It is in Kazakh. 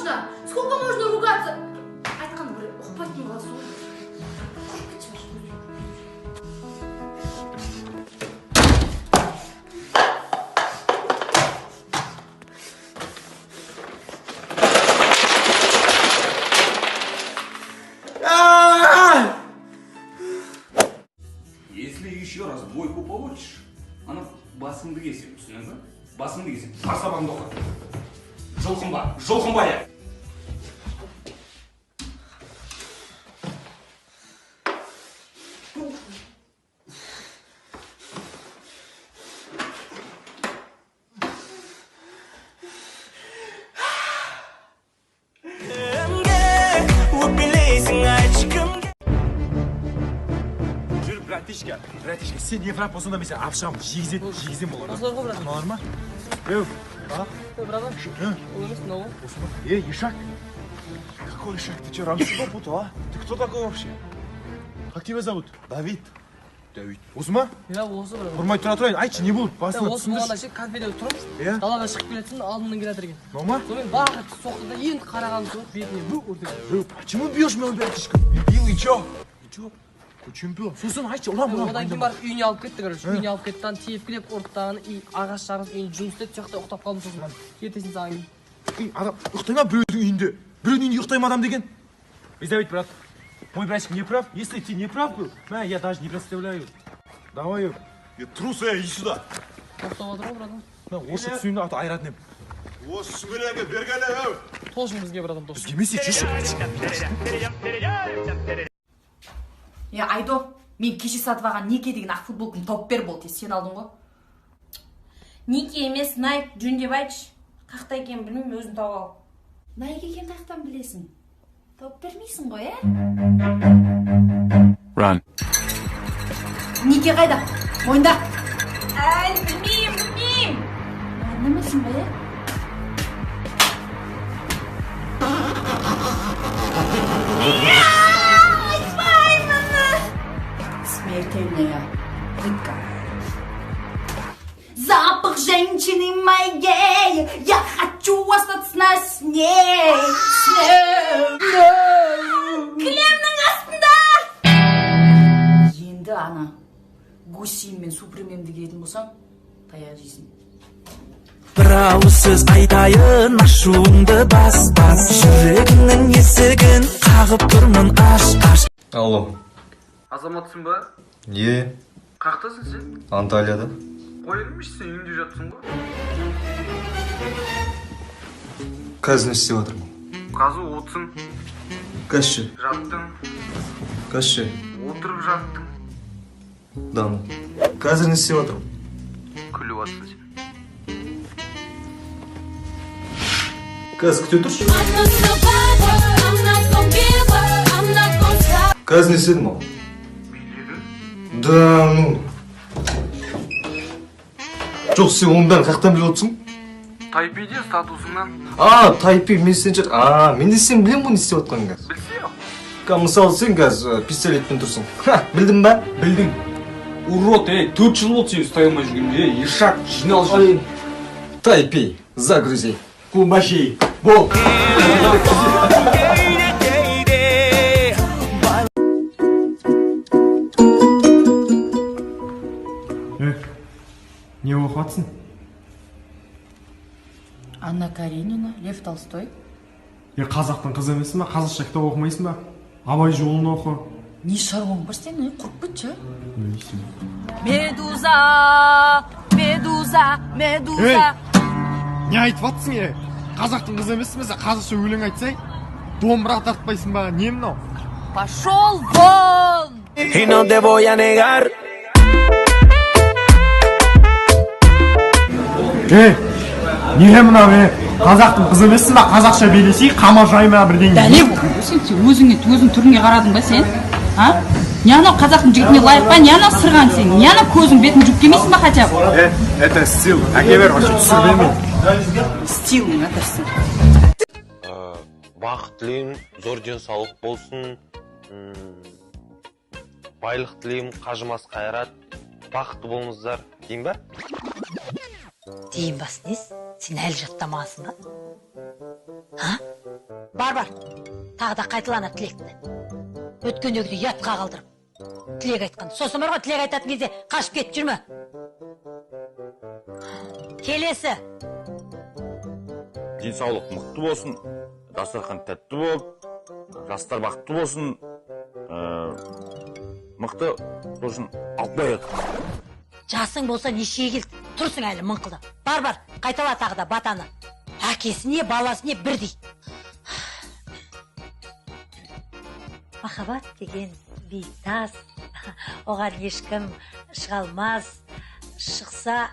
можно? Сколько можно ругаться? Айтқан бір ұқпайтын қалсы ғой. Если еще раз двойку получишь, она басыңды кесем, түсіндің бе? Басыңды кесем, сарсабаңды оқы. Жұлқынба я! Братишка, сен не фрап болсаң да мен сені алып шығамын. Жегізем болар. Осылай ғой, брат. Мыналар ма? Братан, улыбайся снова. Ишак. Какой Ишак? Ты что, Рамси попутал, а? Ты кто такой вообще? Как тебя зовут? Давид. Давид. Осма? Я осы, брат. Құрмай тұра тұрайын. Айтшы, не болды? Басына Осы болғанда ше кафеде тұрмыз. Далаға шығып келетсің, алдымнан келе жатыр екен. Нома? Сонымен бақыт соқты да енді қараған соң бетіне бүк ұрды. Почему бьешь меня, братишка? Бил и чё? Чемпион. Сосын айтшы, ұрам. Одан кейін барып үйіне алып кетті, короче. Үйіне алып кетті, тепкілеп ұрттағаны ағаш жарғыз үйін жұмыс істеп, сояқта ұқтап қалдым сосын. Ертесін саған кейін. Адам ұйықтай ма біреудің үйінде? Біреудің үйінде ұйықтай ма адам деген? Лизавет, брат. Мой братик не прав. Если ты не прав был, я даже не представляю. Давай, трус, иди сюда. Тоқтап отыр ғой, братан. Осы түсуімді аты айратын ем. Осы сүгірегі бергені, Толшың бізге, братан, толшың. Бізге емес, жүрші. Айдо, мен кеше сатып алған Неке деген ақ футболканы тауып бер болды. Сен алдың ғой? Неке емес, Найк, жөн деп айтшы. Қақта екен білмеймін, өзін тауып ал. Найк екен қақтан білесің? Тауып бермейсің ғой, Run. Неке қайда? Мойында. Білмеймін. Аннамасың ғой, Смертельная пытка. Запах женщины моей, я хочу остаться с ней. Кілемнің астында. Енді ана Гусейн мен Супремемді келетін болсаң, таяқ жейсің. Бір ауыз сөз айтайын, ашуыңды бас. Жүрегіңнің есігін қағып тұрмын аш. Алло. Азаматсың ба? Қақтасың сен? Анталияда. Қойылмыш сен үйінде жатсың ғой? Қазір не істеп жатырмын? Қазу отсың. Қазшы? Жаттың. Қазшы? Отырып жаттың. Даны. Қазір не істеп жатырмын? Күліп атсың сен. Қазір күте тұршы. Қазір не істедің ол? Да, ну. Жоқ, сен оның бәрін қақтан біліп отырсың? Тайпиде статусыңнан. Тайпи мессенджер. Мен де сен білем бұны істеп отқанын қазір. Білсе. Мысалы, сен қазір пистолетпен тұрсың. Білдің ба? Білдің. Урод, 4 жыл болды сен ұстай алмай жүргенде. Ишак, жинал жүр. Тайпи, загрузи. Кумбашей. Бол. Не оқып жатсың? Анна Каренина, Лев Толстой. Қазақтың қызы емесің ба? Қазақша кітап оқымайсың ба? Абай жолын оқы. Не шаруаң бар сен? Құрып кетші. Медуза. Не айтып жатсың, Қазақтың қызы емессің ба? Қазақша өлең айтсай, домбыра тартпайсың ба? Не мынау? Пошел вон! Y no te voy a negar. Не мынау, қазақтың қызы емессің ба? Қазақша билесей, қама жайма бірдеңе. Дәле бұл. Сен өзің түріңе қарадың ба сен? Не анау қазақтың жігітіне лайық па? Не анау сырған сен? Не анау көзің бетін жүктемейсің ба хотя бы? Это стил. Әке бер, вообще түсірмеймін. Стил, атырсың. Бақыт тілеймін, зор денсаулық болсын. Байлық тілеймін, қажымас қайрат. Бақытты болыңыздар, деймін ба? Дейін бас нес? Сен әлі жаттамағансың ба? Ha? Бар. Тағы да қайталана тілекті. Өткендегіде ұятқа қалдырып. Тілек айтқан. Сосын бар ғой, тілек айтатын кезде қашып кетіп жүрме. Келесі. денсаулық мықты болсын, дастархан тәтті болып, жастар бақытты болсын, мықты болсын, алып қояды. Жасың болса нешеге келді? Тұрсың әлі мыңқылдап. Бар, қайтала тағы да батаны. Әкесі не, баласы не бірдей. Махаббат деген биік тас. Оған ешкім шыға алмас. Шықса